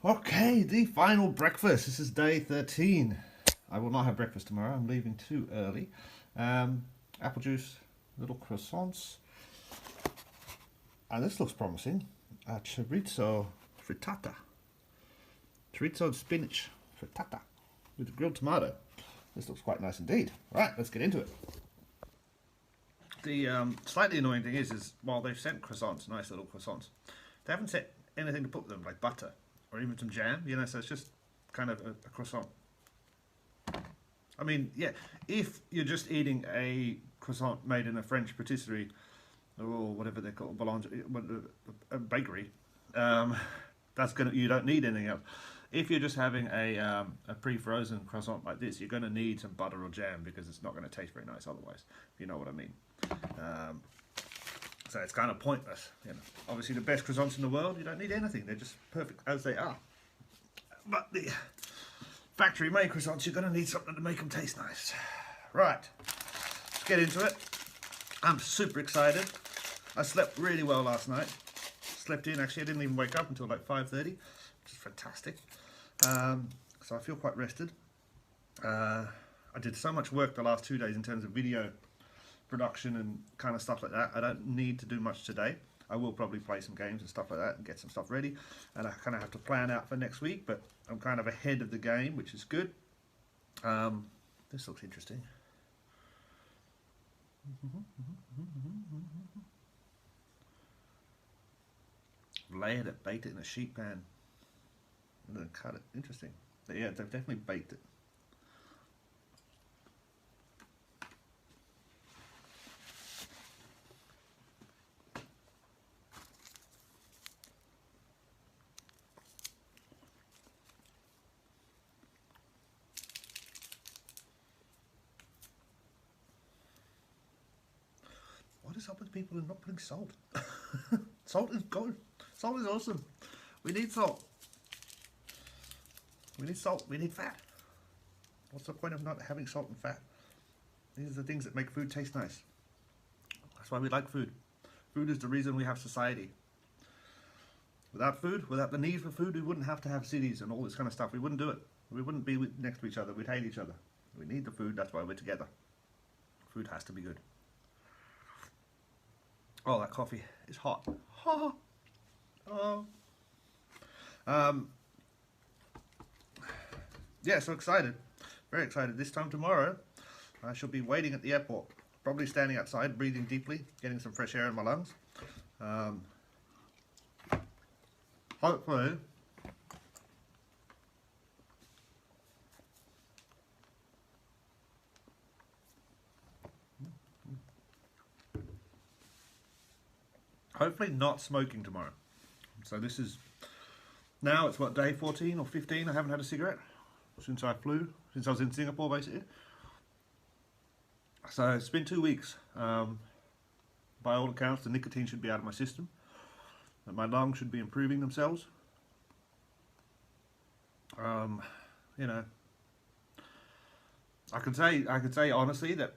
Okay, the final breakfast. This is day 13. I will not have breakfast tomorrow. I'm leaving too early. Apple juice, little croissants. And this looks promising. Chorizo frittata. Chorizo and spinach frittata with grilled tomato. This looks quite nice indeed. Right, let's get into it. The slightly annoying thing is while they've sent croissants, nice little croissants, they haven't sent anything to put with them, like butter or even some jam, so it's just kind of a croissant. I mean, yeah, if you're just eating a croissant made in a French patisserie or whatever they call it, a bakery, you don't need anything else. If you're just having a pre-frozen croissant like this, you're going to need some butter or jam because it's not going to taste very nice otherwise, if you know what I mean. So it's kind of pointless. Obviously, the best croissants in the world, you don't need anything. They're just perfect as they are. But the factory-made croissants, you're going to need something to make them taste nice. Right, let's get into it. I'm super excited. I slept really well last night. Slept in, actually, I didn't even wake up until like 5:30, which is fantastic. So I feel quite rested. I did so much work the last 2 days in terms of video production and kind of stuff like that. I don't need to do much today. I will probably play some games and stuff like that and get some stuff ready, and I kind of have to plan out for next week, but I'm kind of ahead of the game, which is good. This looks interesting. Layered it, baked it in a sheet pan and then cut it. Interesting. But yeah, they've definitely baked it. What is up with people who are not putting salt? Salt is good. Salt is awesome. We need salt. We need salt. We need fat. What's the point of not having salt and fat? These are the things that make food taste nice. That's why we like food. Food is the reason we have society. Without food, without the need for food, we wouldn't have to have cities and all this kind of stuff. We wouldn't do it. We wouldn't be next to each other. We'd hate each other. We need the food. That's why we're together. Food has to be good. Oh, that coffee is hot. Oh. Yeah, so excited. Very excited. This time tomorrow, I shall be waiting at the airport. Probably standing outside, breathing deeply, getting some fresh air in my lungs. Hopefully, not smoking tomorrow. So this is, now it's what, day 14 or 15, I haven't had a cigarette since I flew, since I was in Singapore basically. So it's been 2 weeks. By all accounts, the nicotine should be out of my system, and my lungs should be improving themselves. I could say honestly that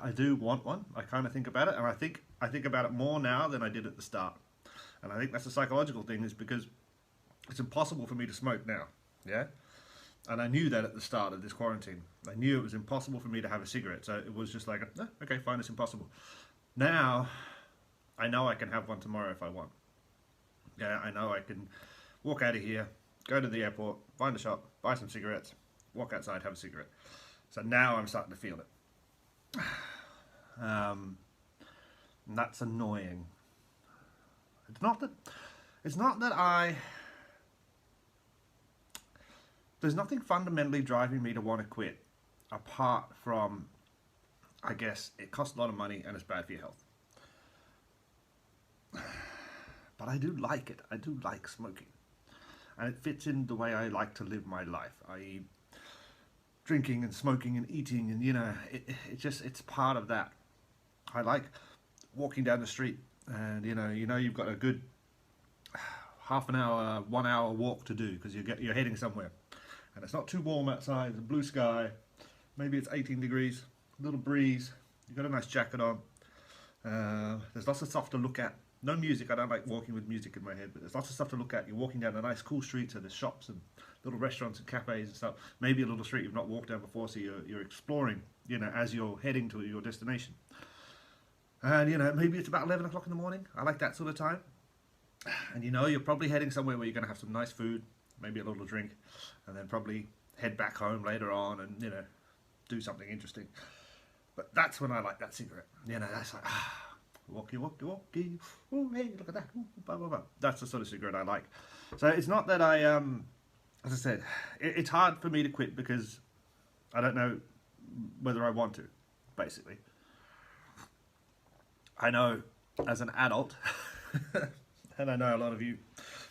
I do want one. I kind of think about it, and I think about it more now than I did at the start. And I think that's a psychological thing, is because it's impossible for me to smoke now. Yeah. And I knew that at the start of this quarantine. I knew it was impossible for me to have a cigarette. So it was just like, okay, fine, it's impossible. Now, I know I can have one tomorrow if I want. Yeah, I know I can walk out of here, go to the airport, find a shop, buy some cigarettes, walk outside, have a cigarette. So now I'm starting to feel it. And that's annoying. It's not that there's nothing fundamentally driving me to want to quit, apart from, I guess, it costs a lot of money and it's bad for your health. But I do like it. I do like smoking. And it fits in the way I like to live my life, i.e. drinking and smoking and eating, and it's part of that. I like walking down the street and you've got a good half an hour, 1 hour walk to do because you're heading somewhere. And it's not too warm outside, it's a blue sky, maybe it's 18 degrees, a little breeze, you've got a nice jacket on, there's lots of stuff to look at, No music. I don't like walking with music in my head, but there's lots of stuff to look at. You're walking down a nice cool street, so there's shops and little restaurants and cafes and stuff. Maybe a little street you've not walked down before, so you're exploring, you know, as you're heading to your destination. And, you know, maybe it's about 11 o'clock in the morning. I like that sort of time. And, you know, you're probably heading somewhere where you're going to have some nice food, maybe a little drink, and then probably head back home later on and, you know, do something interesting. But that's when I like that cigarette. You know, that's like, walkie, walkie, walkie. Oh, hey, look at that. Ooh, blah, blah, blah. That's the sort of cigarette I like. So it's not that I, as I said, it's hard for me to quit because I don't know whether I want to, basically. I know as an adult, and I know a lot of you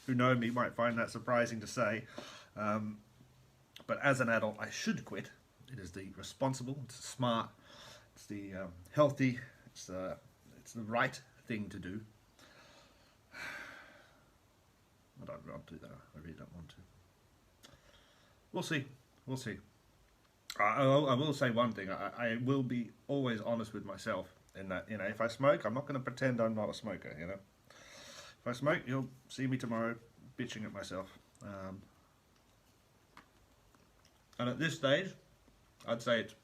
who know me might find that surprising to say, but as an adult I should quit. It is the responsible, it's the smart, it's the healthy, it's the right thing to do. I don't want to though, I really don't want to. We'll see, we'll see. I will say one thing, I will be always honest with myself in that, you know, if I smoke, I'm not going to pretend I'm not a smoker, you know. If I smoke, you'll see me tomorrow bitching at myself. And at this stage, I'd say it's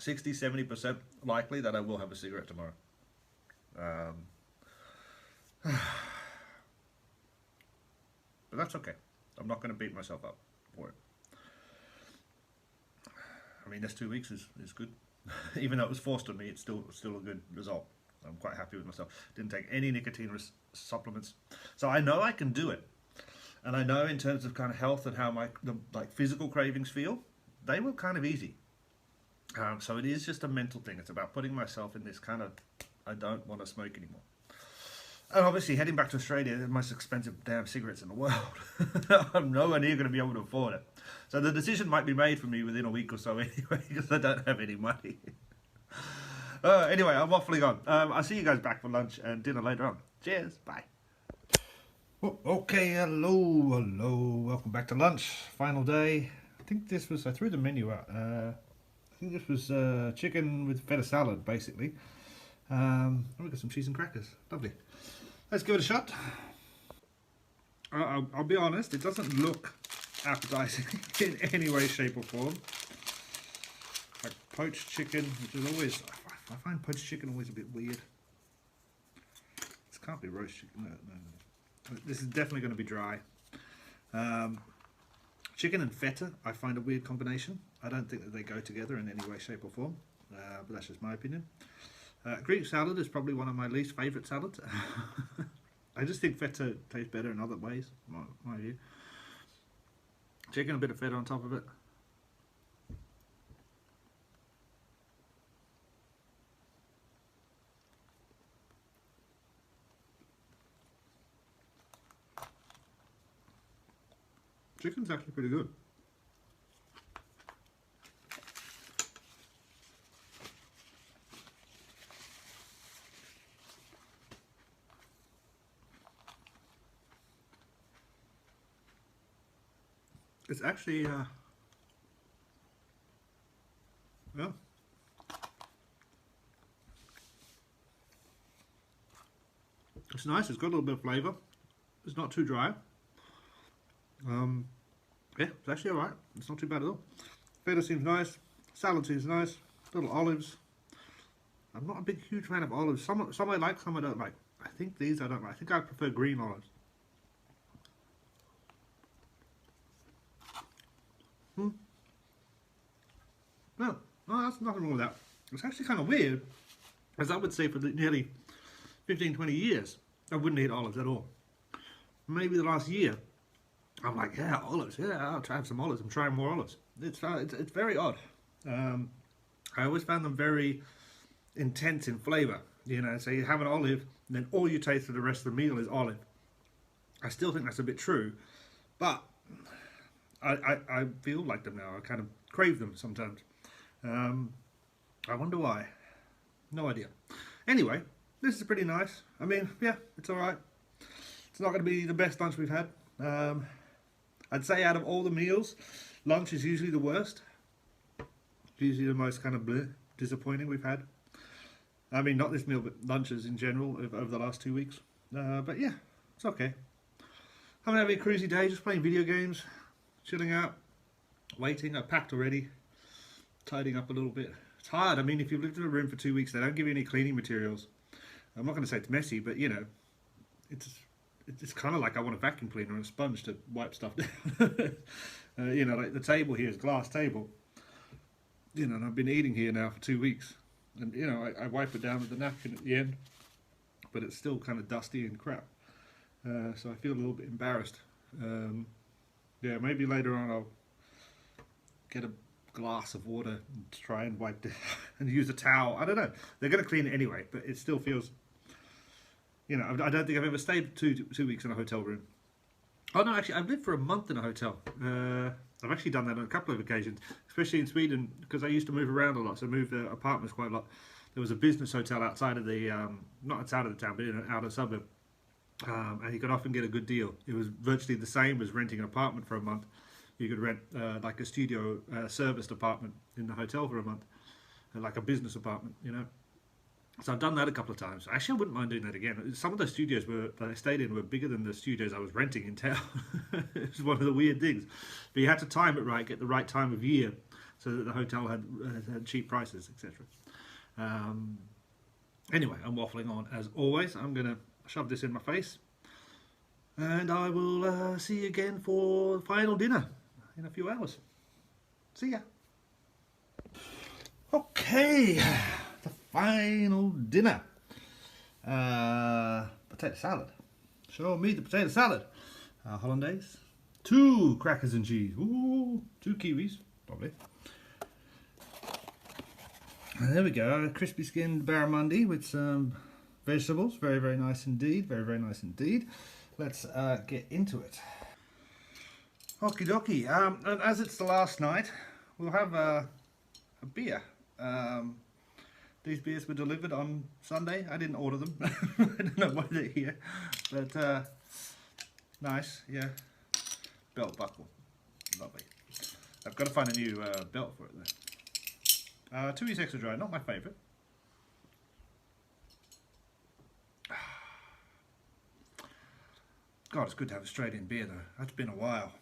60-70% likely that I will have a cigarette tomorrow. But that's okay. I'm not going to beat myself up for it. I mean, this 2 weeks is good. Even though it was forced on me, it's still a good result. I'm quite happy with myself. Didn't take any nicotine supplements. So I know I can do it. And I know in terms of kind of health and how the physical cravings feel, they were kind of easy. So it is just a mental thing. It's about putting myself in this kind of, I don't want to smoke anymore. And obviously heading back to Australia, the most expensive damn cigarettes in the world. I'm nowhere near going to be able to afford it. So the decision might be made for me within a week or so anyway, because I don't have any money. Anyway, I'm waffling on. I'll see you guys back for lunch and dinner later on. Cheers, bye. Oh, okay, hello, welcome back to lunch. Final day. I think this was, I threw the menu out. I think this was chicken with feta salad, basically. We got some cheese and crackers. Lovely. Let's give it a shot. I'll be honest, it doesn't look appetizing in any way, shape or form. Like poached chicken, which is always, I find poached chicken always a bit weird. This can't be roast chicken, no. This is definitely going to be dry. Chicken and feta, I find a weird combination. I don't think that they go together in any way, shape or form, but that's just my opinion. Greek salad is probably one of my least favourite salads. I just think feta tastes better in other ways, my view. Chicken, a bit of feta on top of it. Chicken's actually pretty good. It's actually, well, it's nice. It's got a little bit of flavour. It's not too dry. Yeah, it's actually alright. It's not too bad at all. Feta seems nice. Salad seems nice. Little olives. I'm not a big, huge fan of olives. Some I like, some I don't like. I think these I don't like. I think I prefer green olives. No, that's nothing wrong with that. It's actually kind of weird, as I would say for nearly 15-20 years, I wouldn't eat olives at all. Maybe the last year, I'm like, yeah, olives, yeah, I'll try some olives. I'm trying more olives. It's very odd. I always found them very intense in flavour. You know, so you have an olive, and then all you taste for the rest of the meal is olive. I still think that's a bit true, but I feel like them now. I kind of crave them sometimes. I wonder why. No idea. Anyway, this is pretty nice. I mean, yeah, it's alright. It's not going to be the best lunch we've had. I'd say out of all the meals, lunch is usually the worst. Usually the most kind of bleh, disappointing we've had. I mean, not this meal, but lunches in general over the last 2 weeks. But yeah, it's okay. I'm having a cruisy day, just playing video games, chilling out, waiting. I packed already, tidying up a little bit. It's hard. I mean, if you've lived in a room for 2 weeks, they don't give you any cleaning materials. I'm not going to say it's messy, but you know, it's kind of like I want a vacuum cleaner and a sponge to wipe stuff down. You know, like the table here is glass table. You know, and I've been eating here now for 2 weeks, and you know, I wipe it down with the napkin at the end, but it's still kind of dusty and crap. So I feel a little bit embarrassed. Yeah, maybe later on I'll get a glass of water and try and wipe it and use a towel. I don't know. They're going to clean it anyway, but it still feels, you know, I don't think I've ever stayed two weeks in a hotel room. Oh no, actually, I've lived for a month in a hotel. I've actually done that on a couple of occasions, especially in Sweden, because I used to move around a lot, so I moved apartments quite a lot. There was a business hotel outside of the, not outside of the town, but in an outer suburb. And you could often get a good deal. It was virtually the same as renting an apartment for a month. You could rent like a studio serviced apartment in the hotel for a month, like a business apartment, you know. So I've done that a couple of times. Actually, I wouldn't mind doing that again. Some of the studios that I stayed in were bigger than the studios I was renting in town. It was one of the weird things. But you had to time it right, get the right time of year, so that the hotel had cheap prices, etc. Anyway, I'm waffling on as always. I'm going to shove this in my face, and I will see you again for final dinner in a few hours. See ya. Okay, the final dinner. Potato salad. Show me the potato salad. Hollandaise. 2 crackers and cheese. Ooh, 2 kiwis, probably. And there we go, crispy skinned barramundi with some vegetables. Very, very nice indeed. Very, very nice indeed. Let's get into it. Okie dokie. And as it's the last night, we'll have a beer. These beers were delivered on Sunday. I didn't order them. I don't know why they're here. But nice, yeah. Belt buckle. Lovely. I've got to find a new belt for it though. 2 E's extra dry, not my favourite. God, it's good to have Australian beer though. That's been a while.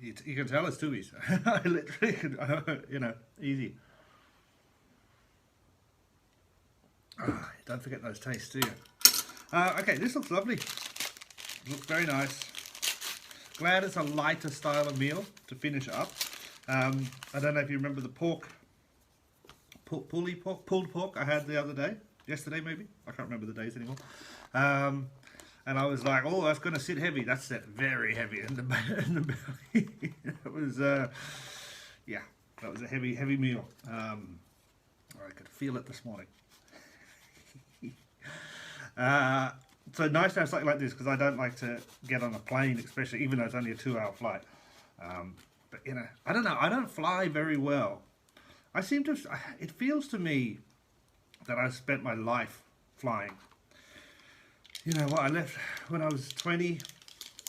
You can tell it's 2 E's. I literally could, you know, easy. Don't forget those tastes, do you? Okay, this looks lovely. Looks very nice. Glad it's a lighter style of meal to finish up. I don't know if you remember the pulled pork I had the other day. Yesterday maybe? I can't remember the days anymore. And I was like, oh, that's going to sit heavy. That's very heavy in the belly. It was, yeah, that was a heavy meal. I could feel it this morning. So nice to have something like this, because I don't like to get on a plane, especially, even though it's only a 2-hour flight. But, you know, I don't know. I don't fly very well. I seem to, it feels to me that I've spent my life flying. You know what, I left when I was 20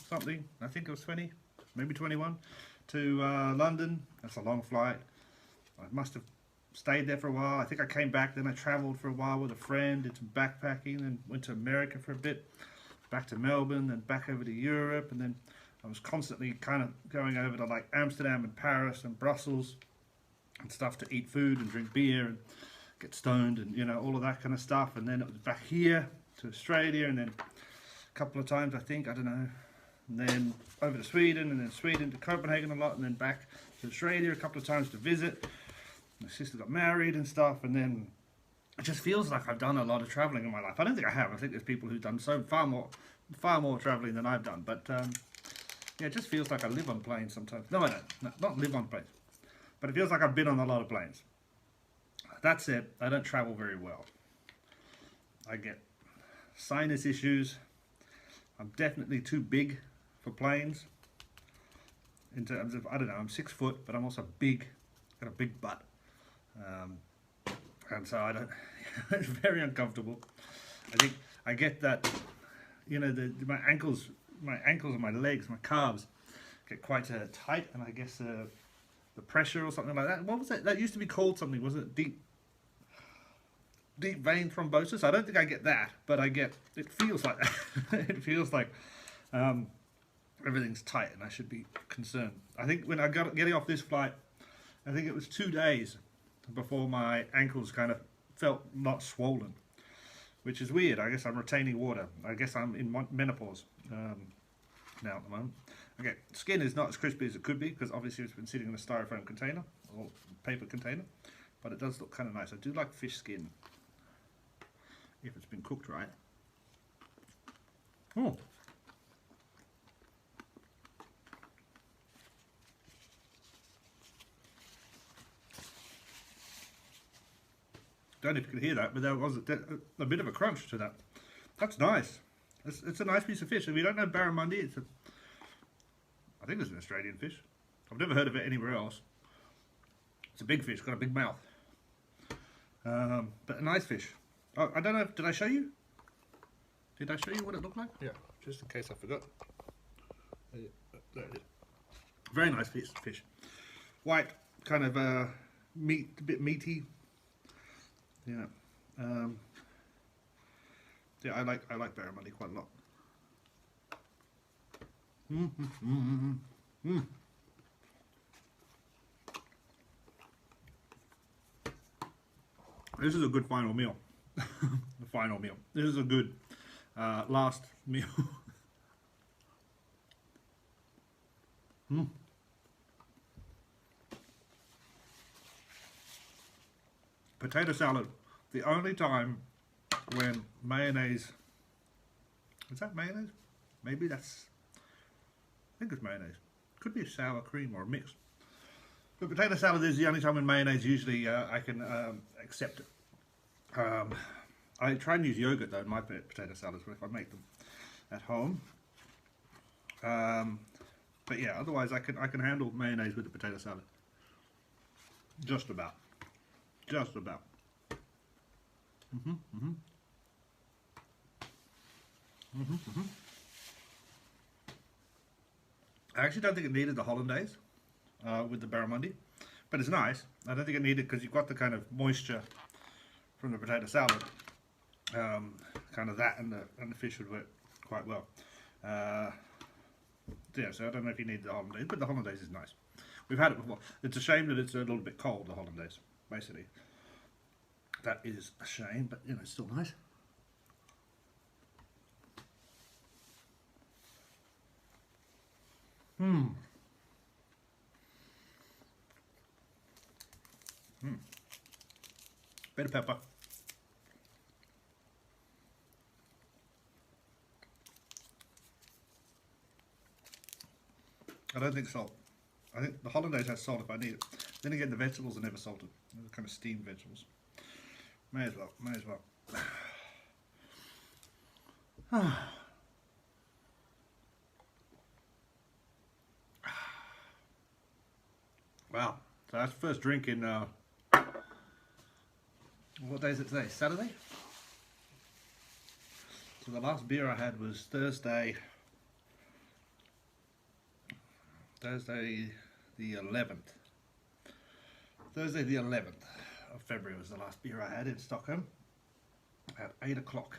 something, I think I was 20, maybe 21, to London. That's a long flight. I must have stayed there for a while. I think I came back, then I travelled for a while with a friend, did some backpacking, and went to America for a bit, back to Melbourne, then back over to Europe, and then I was constantly kind of going over to like Amsterdam and Paris and Brussels and stuff to eat food and drink beer and get stoned and, you know, all of that kind of stuff. And then it was back here to Australia, and then a couple of times, I think, I don't know, and then over to Sweden, and then Sweden to Copenhagen a lot, and then back to Australia a couple of times to visit. My sister got married and stuff, and then it just feels like I've done a lot of traveling in my life. I don't think I have. I think there's people who've done far more traveling than I've done, but yeah, it just feels like I live on planes sometimes. No, I don't. No, not live on planes, but it feels like I've been on a lot of planes. That said, I don't travel very well. I get sinus issues. I'm definitely too big for planes. In terms of, I don't know, I'm 6 foot, but I'm also big. Got a big butt. And so I don't, it's very uncomfortable. I think I get that, you know, my ankles and my legs, my calves get quite tight, and I guess the pressure or something like that. What was that? That used to be called something, wasn't it? Deep. deep vein thrombosis. I don't think I get that, but I get, it feels like that. It feels like everything's tight and I should be concerned. I think when I got getting off this flight, I think it was 2 days before my ankles kind of felt not swollen, which is weird. I guess I'm retaining water. I guess I'm in menopause now at the moment. Okay, skin is not as crispy as it could be because obviously it's been sitting in a styrofoam container or paper container, but it does look kind of nice. I do like fish skin if it's been cooked right. Oh. Don't know if you can hear that, but there was a bit of a crunch to that. That's nice. It's a nice piece of fish. If you don't know barramundi, I think it's an Australian fish. I've never heard of it anywhere else. It's a big fish, got a big mouth. But a nice fish. Oh, I don't know, did I show you? Did I show you what it looked like? Yeah, just in case I forgot. There it is. Very nice fish. White, kind of a bit meaty. Yeah. Yeah, I like barramundi quite a lot. This is a good final meal. The final meal. This is a good last meal. Potato salad. The only time when mayonnaise, is that mayonnaise? Maybe that's, I think it's mayonnaise. Could be a sour cream or a mix. But potato salad is the only time when mayonnaise usually I can accept it. I try and use yogurt though in my potato salads if I make them at home. But yeah, otherwise I can handle mayonnaise with the potato salad. Just about. Just about. I actually don't think it needed the hollandaise with the barramundi, but it's nice. I don't think it needed because you've got the kind of moisture from the potato salad. Kind of that and the fish would work quite well. Yeah, so I don't know if you need the hollandaise, but the hollandaise is nice. We've had it before. It's a shame that it's a little bit cold, the hollandaise, basically. That is a shame, but you know, it's still nice. Bit of pepper. I don't think salt. I think the hollandaise has salt if I need it. Then again, the vegetables are never salted. They're kind of steamed vegetables. May as well, may as well. Wow, so that's the first drink in, what day is it today? Saturday? So the last beer I had was Thursday the 11th. Thursday the 11th of February was the last beer I had in Stockholm at 8 o'clock.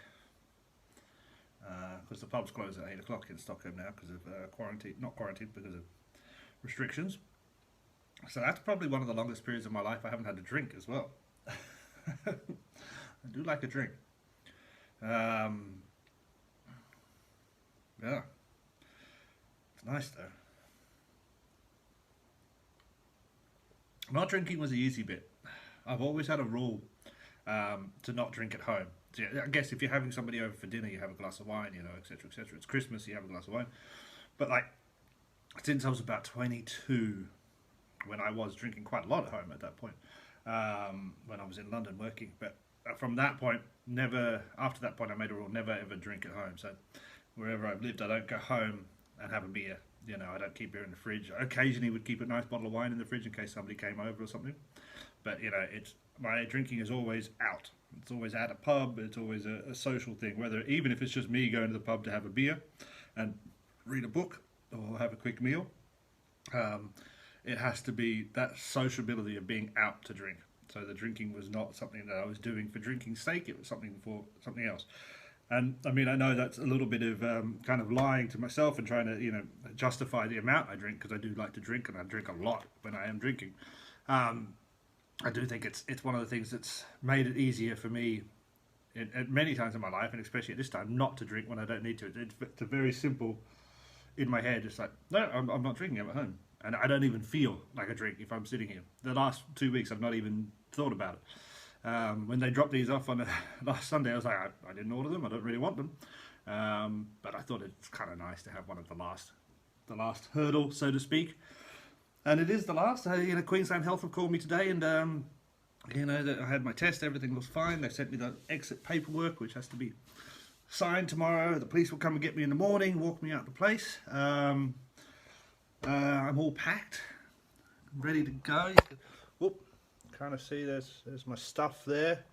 Because the pubs close at 8 o'clock in Stockholm now because of quarantine, not quarantine, because of restrictions. So that's probably one of the longest periods of my life I haven't had a drink as well. I do like a drink. Yeah. It's nice though. Not drinking was the easy bit. I've always had a rule to not drink at home. So yeah, I guess if you're having somebody over for dinner, you have a glass of wine, you know, etc., etc. It's Christmas, you have a glass of wine. But like, since I was about 22, when I was drinking quite a lot at home at that point, when I was in London working. But from that point, never, after that point I made a rule, never ever drink at home. So wherever I've lived, I don't go home and have a beer. You know, I don't keep beer in the fridge. I occasionally would keep a nice bottle of wine in the fridge in case somebody came over or something. But you know, my drinking is always out. It's always at a pub. It's always a social thing. Whether even if it's just me going to the pub to have a beer and read a book or have a quick meal, it has to be that sociability of being out to drink. So the drinking was not something that I was doing for drinking's sake, it was something for something else. And I mean, I know that's a little bit of kind of lying to myself and trying to, justify the amount I drink, because I do like to drink and I drink a lot when I am drinking. I do think it's one of the things that's made it easier for me at many times in my life, and especially at this time, not to drink when I don't need to. It's a very simple, in my head, it's like, no, I'm not drinking, I'm at home. And I don't even feel like a drink if I'm sitting here. The last 2 weeks, I've not even thought about it. When they dropped these off on last Sunday, I was like, I didn't order them, I don't really want them. But I thought it's kind of nice to have one of the last hurdle, so to speak. And it is the last. Queensland Health have called me today, and that I had my test, everything was fine. They sent me the exit paperwork, which has to be signed tomorrow. The police will come and get me in the morning, walk me out the place. I'm all packed, ready to go. Whoop, kind of see there's my stuff there,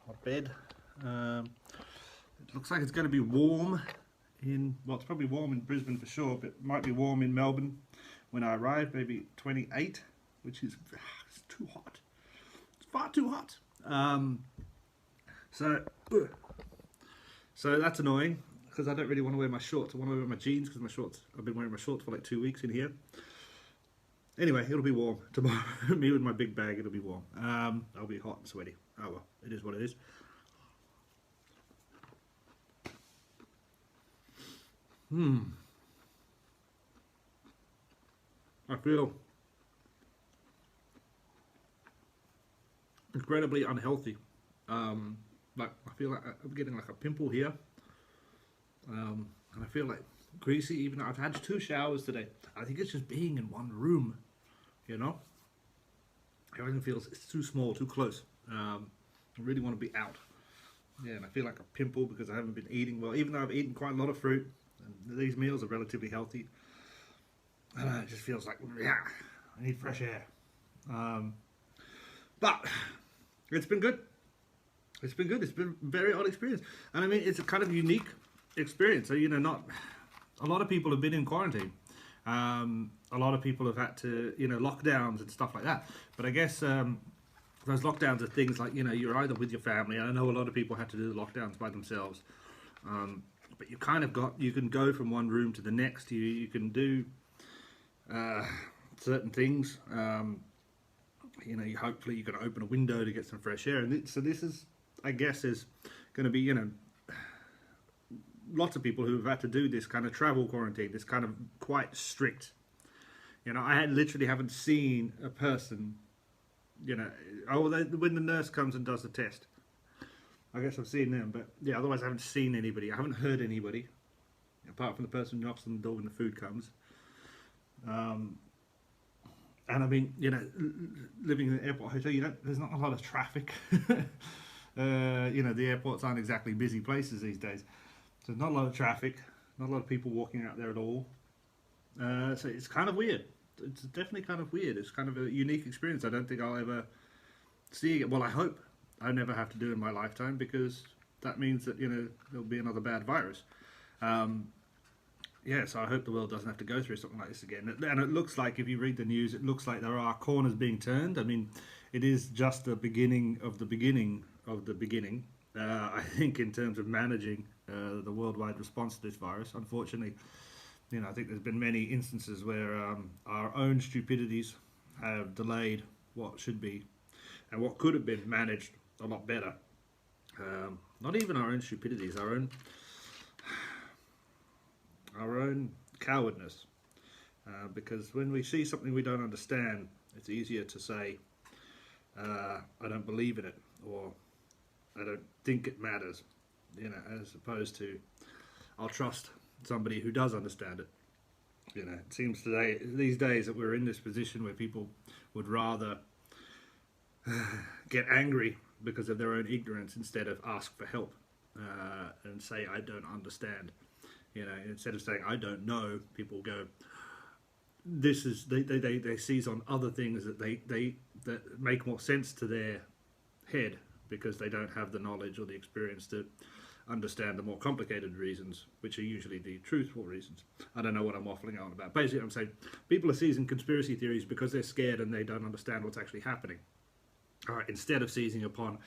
my bed. It looks like it's going to be warm it's probably warm in Brisbane for sure, but it might be warm in Melbourne when I arrive, maybe 28, which is it's too hot. It's far too hot. So that's annoying, because I don't really want to wear my shorts. I want to wear my jeans, because I've been wearing my shorts for like 2 weeks in here. Anyway, it'll be warm tomorrow. Me with my big bag, it'll be warm. I'll be hot and sweaty. Oh well, it is what it is. I feel incredibly unhealthy. Like I feel like I'm getting like a pimple here, and I feel like greasy. Even though I've had 2 showers today, I think it's just being in one room. Everything feels it's too small, too close. I really want to be out. Yeah, and I feel like a pimple because I haven't been eating well, even though I've eaten quite a lot of fruit. And these meals are relatively healthy. I don't know, it just feels like, yeah, I need fresh air. But it's been good. It's been good. It's been a very odd experience. And I mean, it's a kind of unique experience. So, not a lot of people have been in quarantine. A lot of people have had to, lockdowns and stuff like that. But I guess those lockdowns are things like, you're either with your family. I know a lot of people had to do the lockdowns by themselves. But you kind of you can go from one room to the next. You can do certain things. Hopefully you can open a window to get some fresh air. And so this is, I guess, is going to be, lots of people who have had to do this kind of travel quarantine, this kind of quite strict. I literally haven't seen a person, when the nurse comes and does the test. I guess I've seen them, but yeah, otherwise I haven't seen anybody. I haven't heard anybody, apart from the person who knocks on the door when the food comes. And I mean, living in an airport hotel, there's not a lot of traffic. The airports aren't exactly busy places these days. So there's not a lot of traffic, not a lot of people walking out there at all. So it's kind of weird. It's definitely kind of weird. It's kind of a unique experience. I don't think I'll ever see it. Well, I hope I never have to do in my lifetime, because that means that, there'll be another bad virus. So I hope the world doesn't have to go through something like this again. And it looks like, if you read the news, it looks like there are corners being turned. I mean, it is just the beginning of the beginning of the beginning, I think, in terms of managing the worldwide response to this virus. Unfortunately, I think there's been many instances where our own stupidities have delayed what should be and what could have been managed a lot better. Not even our own stupidities, our own cowardness. Because when we see something we don't understand, it's easier to say, I don't believe in it, or I don't think it matters, as opposed to, I'll trust somebody who does understand it. It seems these days that we're in this position where people would rather get angry because of their own ignorance instead of ask for help and say, I don't understand. Instead of saying, I don't know, people go, this is, they seize on other things that that make more sense to their head, because they don't have the knowledge or the experience to understand the more complicated reasons, which are usually the truthful reasons. I don't know what I'm waffling on about. Basically, I'm saying people are seizing conspiracy theories because they're scared and they don't understand what's actually happening. instead of seizing upon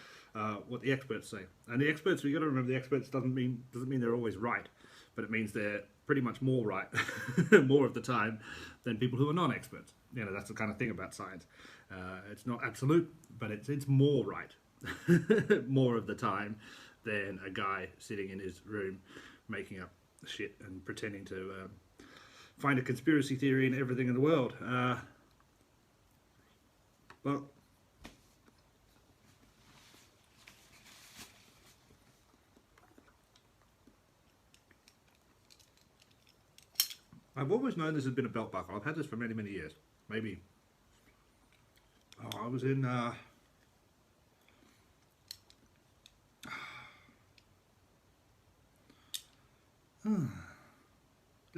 what the experts say. And the experts, we got to remember, the experts doesn't mean they're always right, but it means they're pretty much more right more of the time than people who are non-experts. You know, that's the kind of thing about science. It's not absolute, but it's more right more of the time than a guy sitting in his room making up shit and pretending to find a conspiracy theory in everything in the world. Well, I've always known this has been a belt buckle. I've had this for many, many years. Maybe, I was in,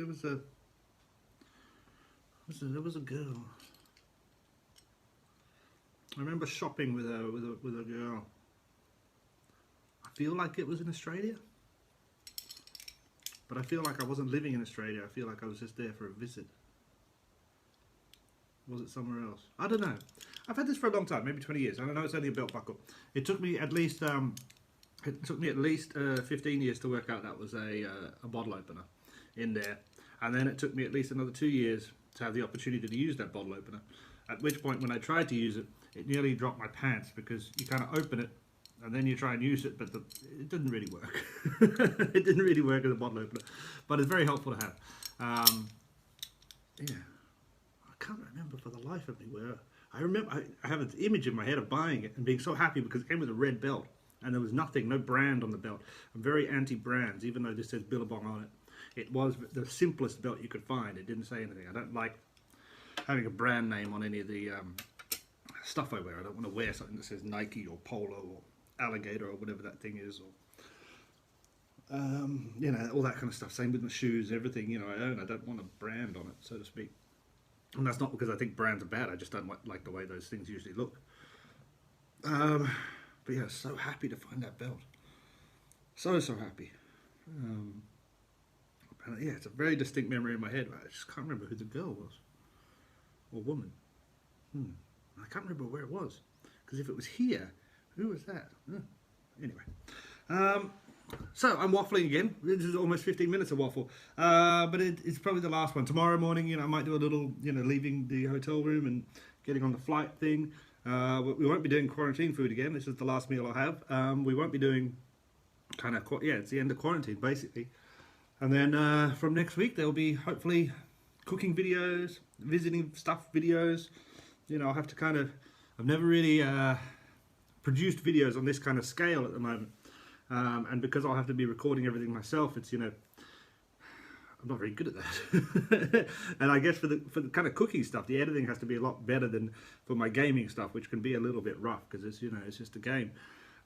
there was a girl. I remember shopping with a girl. I feel like it was in Australia, but I feel like I wasn't living in Australia. I feel like I was just there for a visit. Was it somewhere else? I don't know. I've had this for a long time, maybe 20 years. I don't know. It's only a belt buckle. It took me at least 15 years to work out that was a bottle opener in there, and then it took me at least another 2 years to have the opportunity to use that bottle opener. At which point, when I tried to use it, it nearly dropped my pants, because you kind of open it and then you try and use it, but it didn't really work. It didn't really work as a bottle opener, but it's very helpful to have. Yeah, I can't remember for the life of me where. I remember I have an image in my head of buying it and being so happy because it came with a red belt and there was nothing, no brand on the belt. I'm very anti-brands, even though this says Billabong on it. It was the simplest belt you could find. It didn't say anything. I don't like having a brand name on any of the stuff I wear. I don't want to wear something that says Nike or Polo or Alligator or whatever that thing is, or you know, all that kind of stuff. Same with my shoes, everything, you know, I own. I don't want a brand on it, so to speak. And that's not because I think brands are bad. I just don't like the way those things usually look. But yeah, so happy to find that belt. So happy. Yeah, it's a very distinct memory in my head. I just can't remember who the girl was or woman. I can't remember where it was, because if it was here, who was that? Anyway, so I'm waffling again. This is almost 15 minutes of waffle, but it's probably the last one. Tomorrow morning, you know, I might do a little, you know, leaving the hotel room and getting on the flight thing. We won't be doing quarantine food again. This is the last meal I'll have. We won't be doing kind of, yeah, it's the end of quarantine basically. And then from next week, there'll be hopefully cooking videos, visiting stuff videos. You know, I'll have to kind of, I've never really produced videos on this kind of scale at the moment. And because I'll have to be recording everything myself, it's, you know, I'm not very good at that. And I guess for the kind of cooking stuff, the editing has to be a lot better than for my gaming stuff, which can be a little bit rough because it's, you know, it's just a game.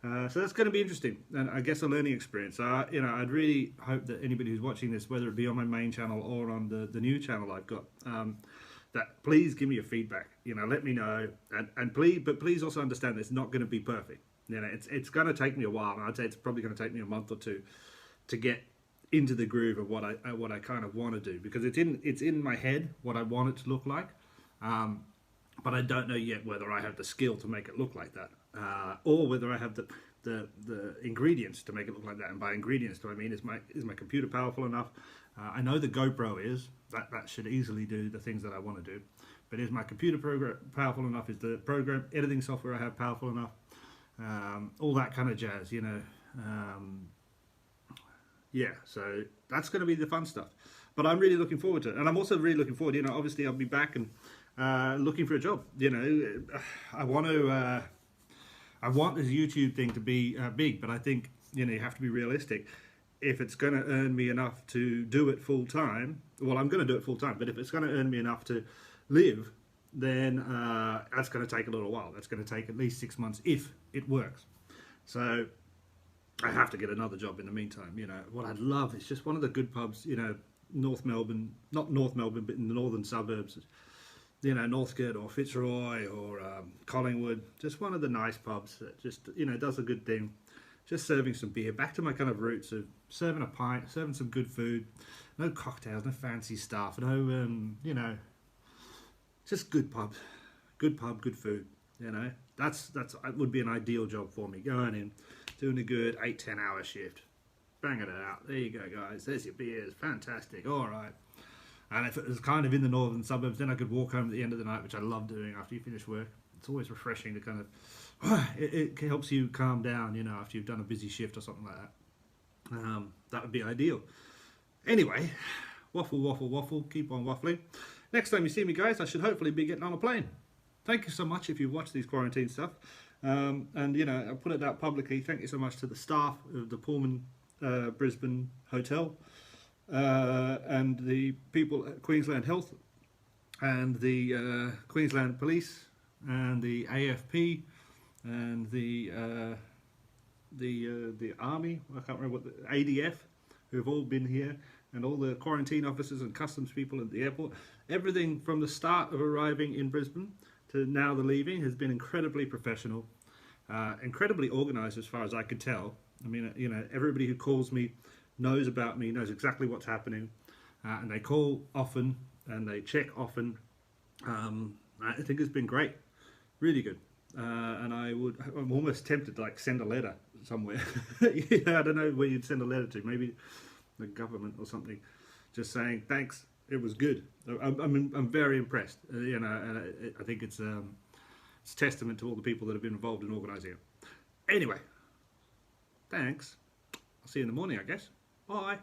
So that's going to be interesting, and I guess a learning experience. You know, I'd really hope that anybody who's watching this, whether it be on my main channel or on the new channel I've got, that please give me your feedback. You know, let me know, and please also understand that it's not going to be perfect. You know, it's going to take me a while, and I'd say it's probably going to take me a month or two to get into the groove of what I kind of want to do, because it's in my head what I want it to look like, but I don't know yet whether I have the skill to make it look like that, or whether I have the ingredients to make it look like that. And by ingredients, do I mean is my computer powerful enough? I know the GoPro is that should easily do the things that I want to do, but is my computer program powerful enough? Is the program editing software I have powerful enough? All that kind of jazz, you know. Yeah, so that's going to be the fun stuff. But I'm really looking forward to it, and I'm also really looking forward. You know, obviously I'll be back and looking for a job. You know, I want this YouTube thing to be big, but I think, you know, you have to be realistic. If it's going to earn me enough to do it full time, well, I'm going to do it full time. But if it's going to earn me enough to live, then that's going to take a little while. That's going to take at least 6 months if it works. So I have to get another job in the meantime. You know, what I'd love is just one of the good pubs, you know, North Melbourne, not North Melbourne, but in the northern suburbs, you know, Northcote or Fitzroy or Collingwood, just one of the nice pubs that just, you know, does a good thing, just serving some beer, back to my kind of roots of serving a pint, serving some good food, no cocktails, no fancy stuff, no, you know, just good pubs, good pub, good food, you know. that would be an ideal job for me. Going in, doing a good 8-10 hour shift, banging it out. There you go, guys. There's your beers. Fantastic. All right. And if it was kind of in the northern suburbs, then I could walk home at the end of the night, which I love doing after you finish work. It's always refreshing to kind of, it helps you calm down, you know, after you've done a busy shift or something like that. That would be ideal. Anyway, waffle, waffle, waffle. Keep on waffling. Next time you see me, guys, I should hopefully be getting on a plane. Thank you so much if you've watched these quarantine stuff. And, you know, I'll put it out publicly. Thank you so much to the staff of the Pullman Brisbane Hotel. And the people at Queensland Health and the Queensland Police and the AFP and the Army, I can't remember what, the ADF, who have all been here, and all the quarantine officers and customs people at the airport. Everything from the start of arriving in Brisbane to now the leaving has been incredibly professional, incredibly organised as far as I could tell. I mean, you know, everybody who calls me knows about me, knows exactly what's happening, and they call often and they check often. I think it's been great, really good. And I'm almost tempted to like send a letter somewhere. You know, I don't know where you'd send a letter to, maybe the government or something, just saying thanks, it was good. I'm very impressed, you know, and I think it's testament to all the people that have been involved in organising it. Anyway, thanks. I'll see you in the morning, I guess. Bye.